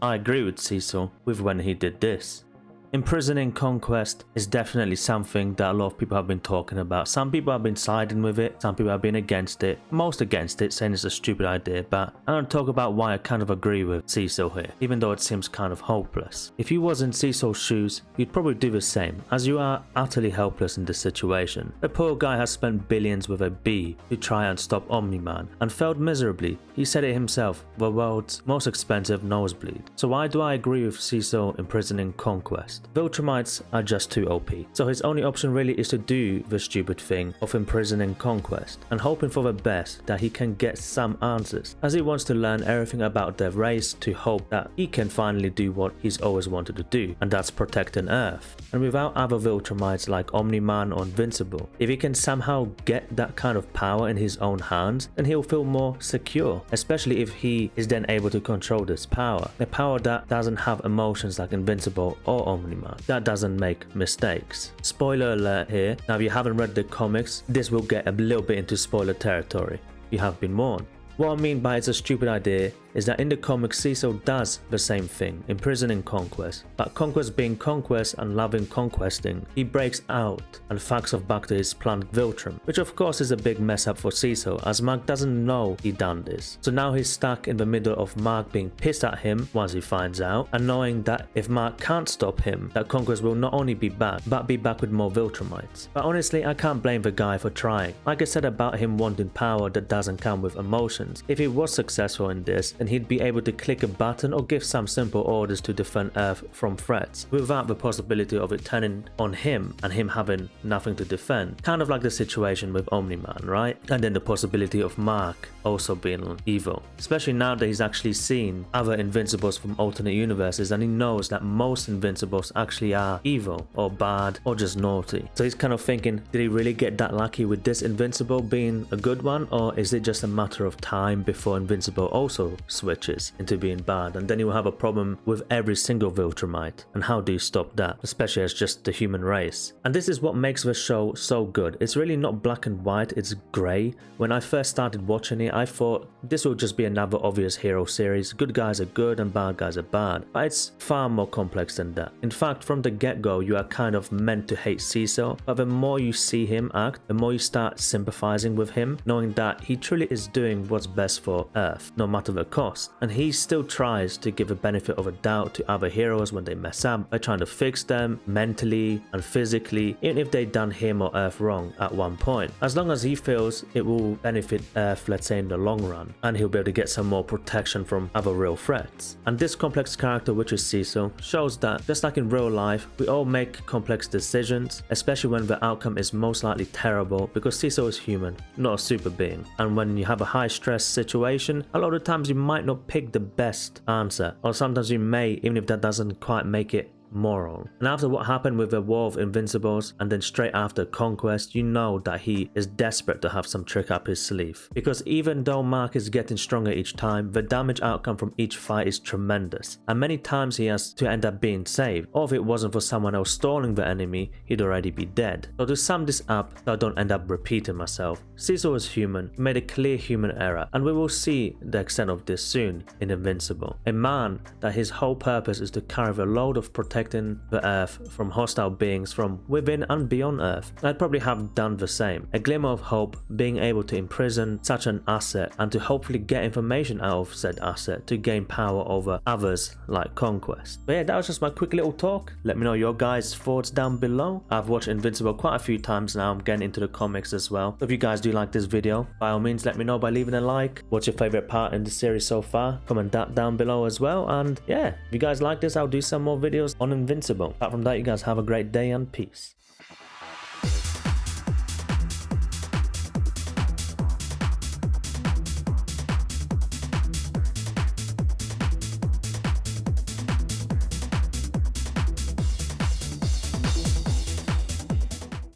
I agree with Cecil with when he did this. Imprisoning Conquest is definitely something that a lot of people have been talking about. Some people have been siding with it, some people have been against it, most against it, saying it's a stupid idea, but I'm going to talk about why I kind of agree with Cecil here, even though it seems kind of hopeless. If you was in Cecil's shoes, you'd probably do the same, as you are utterly helpless in this situation. The poor guy has spent billions with a B to try and stop Omni-Man, and failed miserably. He said it himself, the world's most expensive nosebleed. So why do I agree with Cecil imprisoning Conquest? Viltrumites are just too OP, so his only option really is to do the stupid thing of imprisoning Conquest and hoping for the best that he can get some answers, as he wants to learn everything about their race to hope that he can finally do what he's always wanted to do, and that's protecting Earth. And without other Viltrumites like Omni-Man or Invincible, if he can somehow get that kind of power in his own hands, then he'll feel more secure, especially if he is then able to control this power, a power that doesn't have emotions like Invincible or Omni-Man, that doesn't make mistakes. Spoiler alert here, now if you haven't read the comics, this will get a little bit into spoiler territory. You have been warned. What I mean by it's a stupid idea is that in the comics Cecil does the same thing, imprisoning Conquest, but Conquest being Conquest and loving conquesting, he breaks out and fucks off back to his planet Viltrum, which of course is a big mess up for Cecil, as Mark doesn't know he done this. So now he's stuck in the middle of Mark being pissed at him once he finds out, and knowing that if Mark can't stop him, that Conquest will not only be back, but be back with more Viltrumites. But honestly, I can't blame the guy for trying. Like I said about him wanting power that doesn't come with emotions, if he was successful in this, then he'd be able to click a button or give some simple orders to defend Earth from threats, without the possibility of it turning on him and him having nothing to defend. Kind of like the situation with Omni-Man, right? And then the possibility of Mark also being evil. Especially now that he's actually seen other Invincibles from alternate universes and he knows that most Invincibles actually are evil or bad or just naughty. So he's kind of thinking, did he really get that lucky with this Invincible being a good one, or is it just a matter of time before Invincible also switches into being bad, and then you will have a problem with every single Viltrumite? And how do you stop that, especially as just the human race? And this is what makes the show so good. It's really not black and white, it's grey. When I first started watching it, I thought this will just be another obvious hero series, good guys are good and bad guys are bad, but it's far more complex than that. In fact, from the get-go you are kind of meant to hate Cecil, but the more you see him act, the more you start sympathizing with him, knowing that he truly is doing what's best for Earth, no matter the cost. And he still tries to give a benefit of a doubt to other heroes when they mess up by trying to fix them mentally and physically, even if they done him or Earth wrong at one point, as long as he feels it will benefit Earth, let's say in the long run, and he'll be able to get some more protection from other real threats. And this complex character, which is Cecil, shows that just like in real life, we all make complex decisions, especially when the outcome is most likely terrible, because Cecil is human, not a super being. And when you have a high stress situation, a lot of times you might not pick the best answer, or sometimes you may, even if that doesn't quite make it moral. And after what happened with the War of Invincibles and then straight after Conquest, you know that he is desperate to have some trick up his sleeve, because even though Mark is getting stronger each time, the damage outcome from each fight is tremendous, and many times he has to end up being saved, or if it wasn't for someone else stalling the enemy, he'd already be dead. So to sum this up, so I don't end up repeating myself, Cecil is human, he made a clear human error, and we will see the extent of this soon in Invincible. A man that his whole purpose is to carry the load of protecting the Earth from hostile beings from within and beyond Earth. I'd probably have done the same. A glimmer of hope, being able to imprison such an asset and to hopefully get information out of said asset to gain power over others like Conquest. But yeah, that was just my quick little talk. Let me know your guys' thoughts down below. I've watched Invincible quite a few times now, I'm getting into the comics as well. So if you guys do like this video, by all means let me know by leaving a like. What's your favorite part in the series so far? Comment that down below as well. And yeah, if you guys like this, I'll do some more videos on Invincible. Apart from that, you guys have a great day and peace.